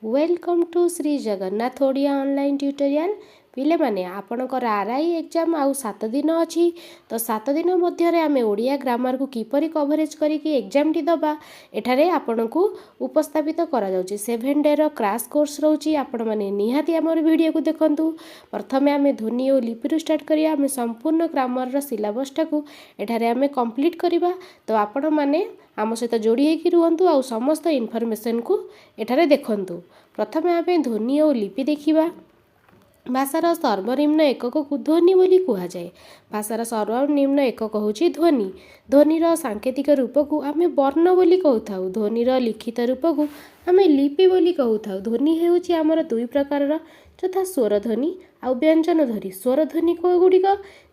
Welcome to Shri Jagannath Odia online tutorial पिले माने आपणकर आरआई एग्जाम आउ 7 दिन अच्छी तो 7 दिन मध्य आम ओडिया ग्रामर को किपरि कवरेज करिकी एग्जाम टी दबा एठारे आपण को उपस्थापित करा जाउची 7 डे रो क्रैश कोर्स रहउची आपण माने निहाती हमर वीडियो को देखंतु। प्रथमे आम ध्वनि और लिपि स्टार्ट करिया आम संपूर्ण ग्रामर रो सिलेबस टाकू एठारे आम कंप्लीट करिबा तो आपण माने आम सहित जोड़ी होकर रुहतु आ समस्त इनफॉरमेशन को एठारे देखंतु। प्रथमे आम ध्वनि और लिपि देखिबा। भाषार सर्वनिम्न एकक को ध्वनि बोली कह जाए। भाषार सर्वनिम्न एकक होची ध्वनि। ध्वनिर सांकेतिक रूप को आम वर्ण बोली कहू। ध्वनिर लिखित रूप को आम लिपि बोली कहू। ध्वनि हेउची आमर दुई प्रकार यथा स्वर ध्वनि आ व्यंजन ध्वनि। स्वर ध्वनि गुड़िक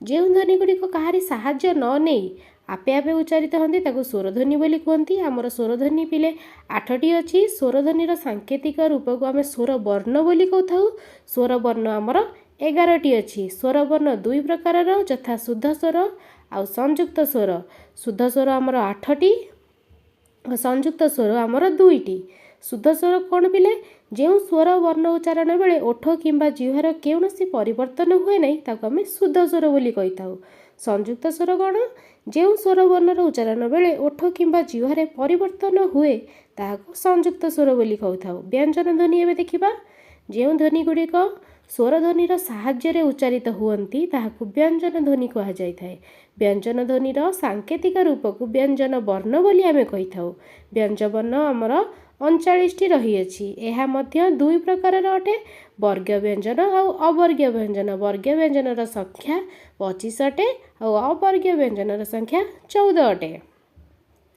जो ध्वनि गुड़िक कहारी साहाय्य न नहीं आपे आपे उच्चारित होती ताको स्वरध्वनि बोली कहती। आमर स्वरध्वनि पिले 8टी अच्छी। स्वरध्वनिर सांकेतिक रूप को आम स्वर वर्ण बोली कहू। स्वर वर्ण आमर 11टी अच्छी। स्वर वर्ण दुई प्रकार यथा शुद्ध स्वर आ संयुक्त स्वर। शुद्ध स्वर आमर 8टी, संयुक्त स्वर आमर 2टी। शुद्ध स्वर कौन पिले जो स्वर वर्ण उच्चारण बेले ओठ किंबा जिह्वार कौनसी परिवर्तन हुए नहीं ताको आम शुद्ध स्वर बोली कही। संयुक्त स्वर कौन जो स्वर वर्णर उच्चारण बेले ओठ किंबा जिह्वार परिवर्तन हुए ताको संयुक्त स्वर बोली कहू। व्यंजन ध्वनि एवं देखा जो ध्वनि गुड़िक स्वर ध्वनिर साहाय्य उच्चारित हुअन्ति ताहाकु व्यंजन ध्वनि कह जाए। व्यंजन ध्वनिर सांकेतिक रूप को व्यंजन वर्ण बोली आमे कही थाउ। व्यंजन वर्ण आमर 39टी रही। यह मध्य दुई प्रकार अटे वर्ग व्यंजन और अवर्ग व्यंजन। वर्ग व्यंजन संख्या 25 अटे और अवर्ग व्यंजन संख्या 14 अटे।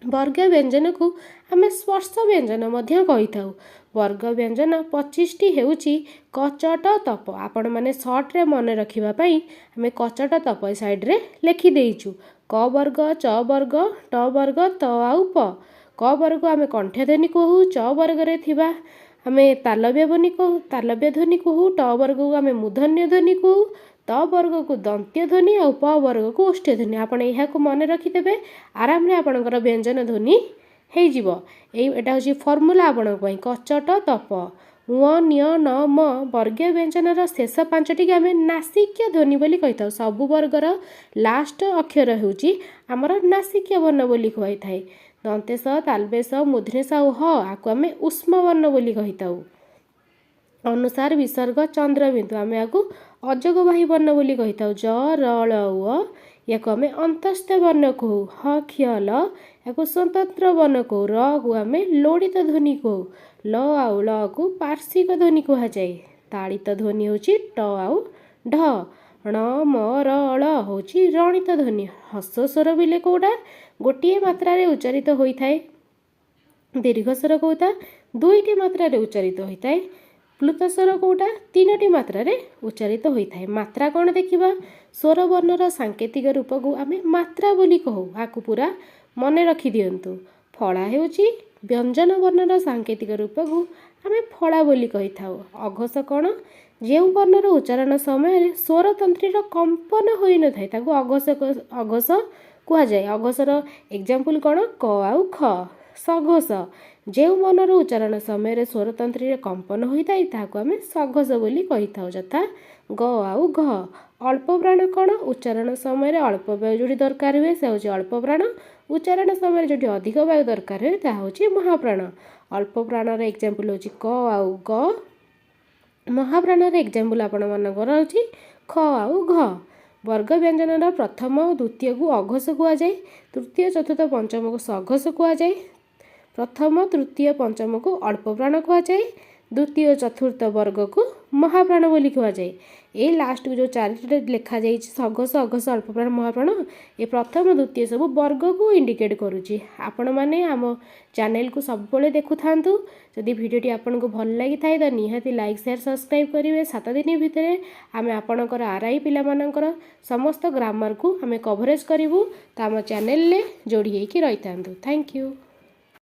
वर्ग व्यंजन को आम स्पर्श व्यंजन मध्य कही थाउ। वर्ग व्यंजन 25टी हेउची कचट तप। आपण माने शॉर्ट रे मन रखिबा पई आमे कचट तप साइड रे लिखि देइछु। क वर्ग, च वर्ग, ट वर्ग, त आउ प। क वर्ग आमे कंठ ध्वनि कहू। च वर्ग रे थिबा आमे तालव्य ध्वनि कहू। तालव्य ध्वनि कहू। ट वर्ग को आमे मूर्धन्य ध्वनि कहू। त वर्ग को दंत्य ध्वनि और प वर्ग को ओष्ठ्य ध्वनि। आपण एहा को मन रखि देबे आराम रे आपणकर व्यंजन ध्वनि हेइ जिवो। एटा होची फार्मूला आपण पई कचट तप। उ न्य न म वर्ग व्यंजनर शेष 5टी के आमे नासिक्य ध्वनि बोली कहिथाउ। सबु वर्गर लास्ट अक्षर हेउची हमर नासिक्य वर्ण बोली कहि थाए। दंतेश, तालवेश, मूर्धनेश और ह आको आमे उष्म वर्ण बोली कहिथाउ। अनुसार विसर्ग चंद्रबिंदु आमे आको अजगबाही वर्ण बोली कहिथाउ। ज र ल उ याको आमे अंतस्थ वर्ण कहू। ह क्ष ल याको स्वतंत्र वर्ण कहू। र को आमे लोड़ित ध्वनि कहू। ल आउ ल को पार्श्विक ध्वनि कह जाए। ताड़ित ध्वनि होची ट आउ ढ। ण म र ल होची रणित ध्वनि। ह्रस्व स्वर बिले कोटा गोटिए मात्रा रे उच्चारित होई थाए। दीर्घ स्वर कोटा 2टी मात्रा रे उच्चारित होई थाए। प्लुत स्वर कोटा 3टी मात्रा रे उच्चारित होई थाए। मात्रा कौन देखिबा स्वर वर्णर सांकेतिक रूप को आमे मात्रा बोली कहू। आकु पूरा मन रखि दियंतु। फला हेउची व्यंजन वर्णर सांकेतिक रूप को आमे फला बोली कहि थाउ। अघस कौन जो वर्णर उच्चारण समय स्वर तंत्रीर कंपन होई न थाए ताकु अघस अघस कह जाए। अघसर एग्जांपल कौन क आउ ख। सघस जो वर्णर उच्चारण समय स्वर तंत्रीर कंपन होई थाए ताकु आमे सघस बोली कहि थाउ। यथा ग आउ घ। अल्प प्राण कौन उच्चारण समय अल्प वायु जोड़ी दरकार हुए से होची अल्प प्राण। उच्चारण समय जोटी अधिक वायु दरकार हुए ता होची महाप्राण। अल्प प्राणर एग्जांपल होची क आउ ग। महाप्राणर एग्जांपल आपण मानकर होची ख आउ घ। वर्ग व्यंजनर प्रथम और द्वितीय को अघस कह जाए। तृतीय, चतुर्थ, पंचम को सघस कह जाए। प्रथम, तृतीय, पंचम को अल्प प्राण कह जाए। द्वितीय, चतुर्थ वर्ग को महाप्राण बोली कह जाए। ए लास्ट को जो 4टी लिखा जाए सघस, अघस, अल्प प्राण, महाप्राण ए प्रथम द्वितीय सब वर्ग को इंडिकेट करुच्ची। आपण माने आम चैनल को सब बेले देखु थांतु। जदि वीडियोटी आपन को भल लागि थाए त निहाती लाइक, शेयर, सब्सक्राइब करिवे। 7 दिन भितरे आमे आपणकर आरआई पिला मानकर समस्त ग्रामर को आमे कवरेज करिवु। त आम चैनल ले जोड़ी हेकि रहितांतु। Thank you.